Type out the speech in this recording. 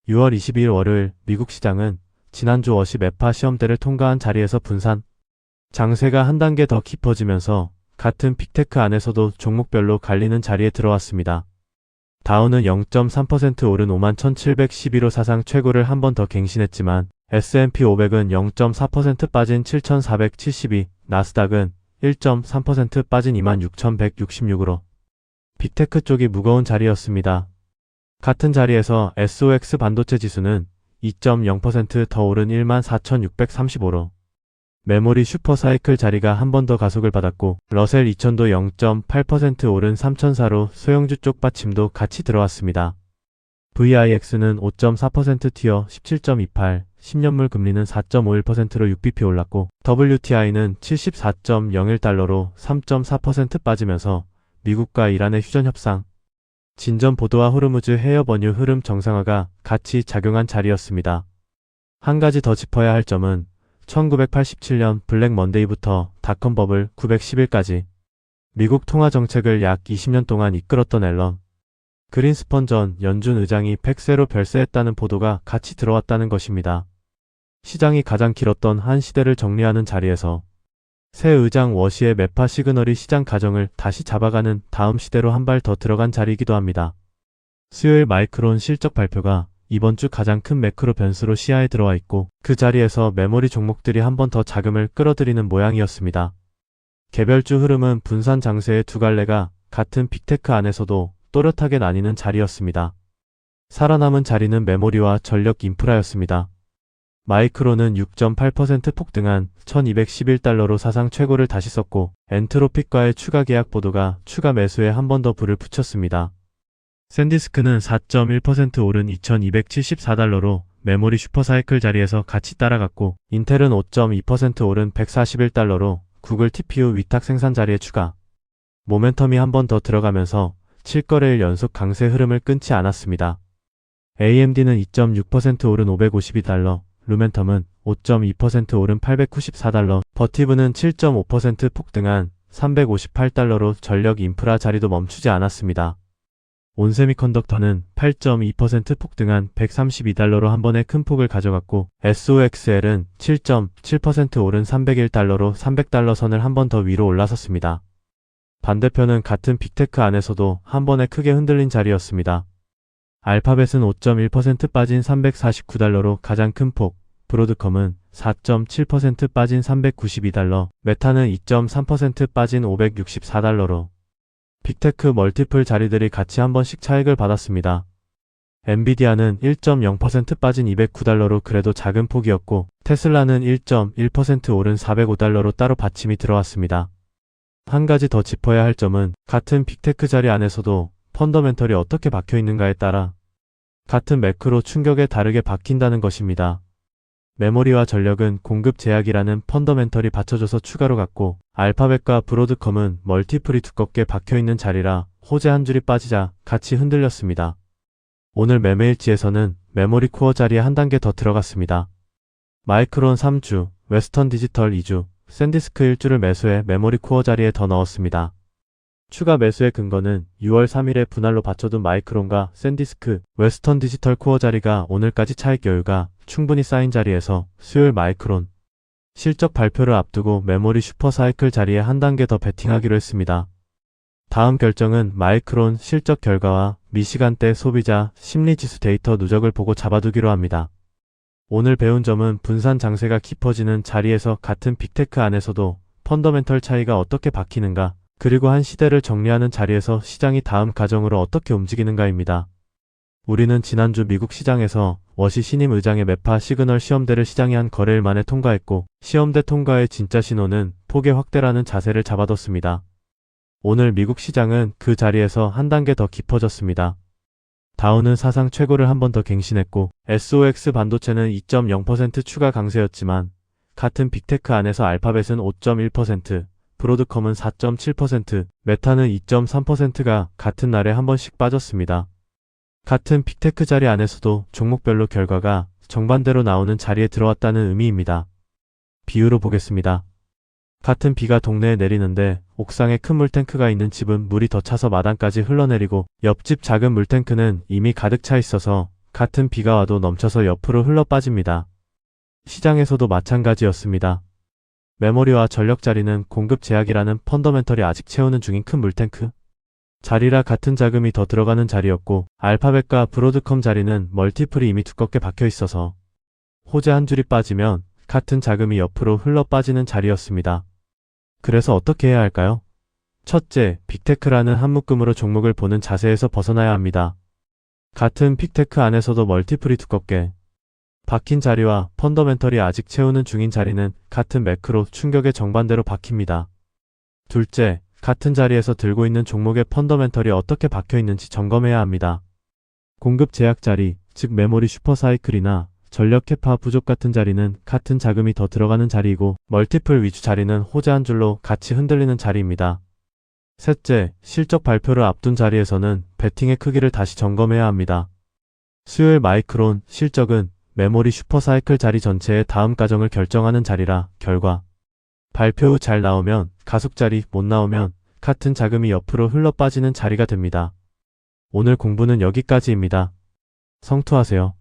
6월 22일 월요일 미국 시장은 지난주 워시 매파 시험대를 통과한 자리에서 분산 장세가 한 단계 더 깊어지면서 같은 빅테크 안에서도 종목별로 갈리는 자리에 들어왔습니다. 다우는 0.3% 오른 51,712로 사상 최고를 한 번 더 갱신했지만 S&P 500은 0.4% 빠진 7,472, 나스닥은 1.3% 빠진 26,166으로 빅테크 쪽이 무거운 자리였습니다. 같은 자리에서 SOX 반도체 지수는 2.0% 더 오른 14,635로 메모리 슈퍼사이클 자리가 한 번 더 가속을 받았고 러셀 2000도 0.8% 오른 3004로 소형주 쪽 받침도 같이 들어왔습니다. VIX는 5.4% 튀어 17.28, 10년물 금리는 4.51%로 6bp 올랐고 WTI는 74.01달러로 3.4% 빠지면서 미국과 이란의 휴전 협상, 진전 보도와 호르무즈 해협 원유 흐름 정상화가 같이 작용한 자리였습니다. 한 가지 더 짚어야 할 점은 1987년 블랙 먼데이부터 닷컴 버블 910일까지 미국 통화 정책을 약 20년 동안 이끌었던 앨런 그린스펀 전 연준 의장이 팩세로 별세했다는 보도가 같이 들어왔다는 것입니다. 시장이 가장 길었던 한 시대를 정리하는 자리에서 새 의장 워시의 매파 시그널이 시장 가정을 다시 잡아가는 다음 시대로 한 발 더 들어간 자리이기도 합니다. 수요일 마이크론 실적 발표가 이번 주 가장 큰 매크로 변수로 시야에 들어와 있고 그 자리에서 메모리 종목들이 한 번 더 자금을 끌어들이는 모양이었습니다. 개별주 흐름은 분산 장세의 두 갈래가 같은 빅테크 안에서도 또렷하게 나뉘는 자리였습니다. 살아남은 자리는 메모리와 전력 인프라였습니다. 마이크론은 6.8% 폭등한 1211달러로 사상 최고를 다시 썼고 엔트로픽과의 추가 계약 보도가 추가 매수에 한 번 더 불을 붙였습니다. 샌디스크는 4.1% 오른 2274달러로 메모리 슈퍼사이클 자리에서 같이 따라갔고 인텔은 5.2% 오른 141달러로 구글 TPU 위탁 생산 자리에 추가 모멘텀이 한 번 더 들어가면서 7거래일 연속 강세 흐름을 끊지 않았습니다. AMD는 2.6% 오른 552달러, 루멘텀은 5.2% 오른 894달러, 버티브는 7.5% 폭등한 358달러로 전력 인프라 자리도 멈추지 않았습니다. 온세미컨덕터는 8.2% 폭등한 132달러로 한 번에 큰 폭을 가져갔고 SOXL은 7.7% 오른 301달러로 300달러 선을 한 번 더 위로 올라섰습니다. 반대편은 같은 빅테크 안에서도 한 번에 크게 흔들린 자리였습니다. 알파벳은 5.1% 빠진 349달러로 가장 큰 폭, 브로드컴은 4.7% 빠진 392달러, 메타는 2.3% 빠진 564달러로 빅테크 멀티플 자리들이 같이 한 번씩 차익을 받았습니다. 엔비디아는 1.0% 빠진 209달러로 그래도 작은 폭이었고 테슬라는 1.1% 오른 405달러로 따로 받침이 들어왔습니다. 한 가지 더 짚어야 할 점은 같은 빅테크 자리 안에서도 펀더멘털이 어떻게 박혀있는가에 따라 같은 매크로 충격에 다르게 박힌다는 것입니다. 메모리와 전력은 공급 제약이라는 펀더멘털이 받쳐줘서 추가로 갔고 알파벳과 브로드컴은 멀티플이 두껍게 박혀있는 자리라 호재 한 줄이 빠지자 같이 흔들렸습니다. 오늘 매매일지에서는 메모리 코어 자리에 한 단계 더 들어갔습니다. 마이크론 3주, 웨스턴 디지털 2주, 샌디스크 1주를 매수해 메모리 코어 자리에 더 넣었습니다. 추가 매수의 근거는 6월 3일에 분할로 받쳐둔 마이크론과 샌디스크, 웨스턴 디지털 코어 자리가 오늘까지 차익 여유가 충분히 쌓인 자리에서 수요일 마이크론 실적 발표를 앞두고 메모리 슈퍼사이클 자리에 한 단계 더 베팅하기로 했습니다. 다음 결정은 마이크론 실적 결과와 미시간대 소비자 심리지수 데이터 누적을 보고 잡아두기로 합니다. 오늘 배운 점은 분산 장세가 깊어지는 자리에서 같은 빅테크 안에서도 펀더멘털 차이가 어떻게 박히는가, 그리고 한 시대를 정리하는 자리에서 시장이 다음 가정으로 어떻게 움직이는가입니다. 우리는 지난주 미국 시장에서 워시 신임 의장의 매파 시그널 시험대를 시장이 한 거래일 만에 통과했고 시험대 통과의 진짜 신호는 폭의 확대라는 자세를 잡아뒀습니다. 오늘 미국 시장은 그 자리에서 한 단계 더 깊어졌습니다. 다우는 사상 최고를 한 번 더 갱신했고 SOX 반도체는 2.0% 추가 강세였지만 같은 빅테크 안에서 알파벳은 5.1%, 브로드컴은 4.7%, 메타는 2.3%가 같은 날에 한 번씩 빠졌습니다. 같은 빅테크 자리 안에서도 종목별로 결과가 정반대로 나오는 자리에 들어왔다는 의미입니다. 비유로 보겠습니다. 같은 비가 동네에 내리는데 옥상에 큰 물탱크가 있는 집은 물이 더 차서 마당까지 흘러내리고 옆집 작은 물탱크는 이미 가득 차 있어서 같은 비가 와도 넘쳐서 옆으로 흘러 빠집니다. 시장에서도 마찬가지였습니다. 메모리와 전력 자리는 공급 제약이라는 펀더멘털이 아직 채우는 중인 큰 물탱크. 자리라 같은 자금이 더 들어가는 자리였고, 알파벳과 브로드컴 자리는 멀티플이 이미 두껍게 박혀 있어서 호재 한 줄이 빠지면 같은 자금이 옆으로 흘러 빠지는 자리였습니다. 그래서 어떻게 해야 할까요? 첫째, 빅테크라는 한 묶음으로 종목을 보는 자세에서 벗어나야 합니다. 같은 빅테크 안에서도 멀티플이 두껍게 박힌 자리와 펀더멘털이 아직 채우는 중인 자리는 같은 매크로 충격의 정반대로 박힙니다. 둘째, 같은 자리에서 들고 있는 종목의 펀더멘털이 어떻게 박혀 있는지 점검해야 합니다. 공급 제약 자리, 즉 메모리 슈퍼사이클이나 전력 캐파 부족 같은 자리는 같은 자금이 더 들어가는 자리이고, 멀티플 위주 자리는 호재 한 줄로 같이 흔들리는 자리입니다. 셋째, 실적 발표를 앞둔 자리에서는 베팅의 크기를 다시 점검해야 합니다. 수요일 마이크론 실적은 메모리 슈퍼사이클 자리 전체의 다음 과정을 결정하는 자리라, 결과 발표 후 잘 나오면 가속 자리, 못 나오면 같은 자금이 옆으로 흘러 빠지는 자리가 됩니다. 오늘 공부는 여기까지입니다. 성투하세요.